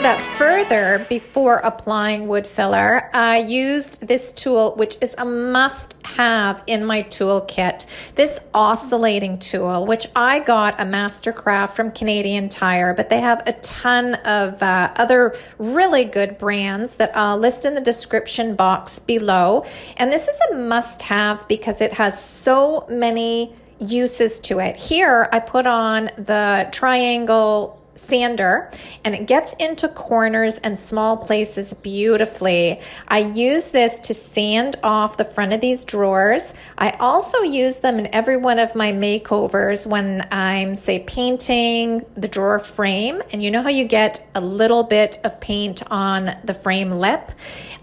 it up further before applying wood filler, I used this tool, which is a must-have in my toolkit. This oscillating tool, which I got a Mastercraft from Canadian Tire, but they have a ton of other really good brands that I'll list in the description box below. And this is a must-have because it has so many uses to it. Here I put on the triangle sander and it gets into corners and small places beautifully. I use this to sand off the front of these drawers. I also use them in every one of my makeovers when I'm, say, painting the drawer frame, and you know how you get a little bit of paint on the frame lip?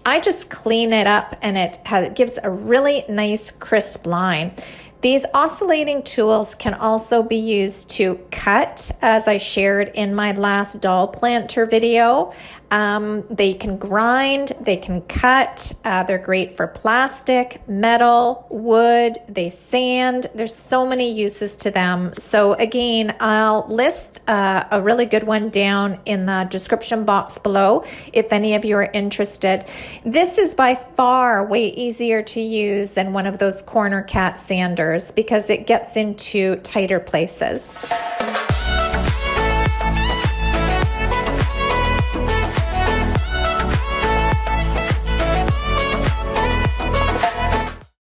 I just clean it up and it gives a really nice crisp line. These oscillating tools can also be used to cut, as I shared in my last doll planter video. They can grind, they can cut, they're great for plastic, metal, wood, they sand. There's so many uses to them. So again, I'll list a really good one down in the description box below if any of you are interested. This is by far way easier to use than one of those corner cat sanders because it gets into tighter places.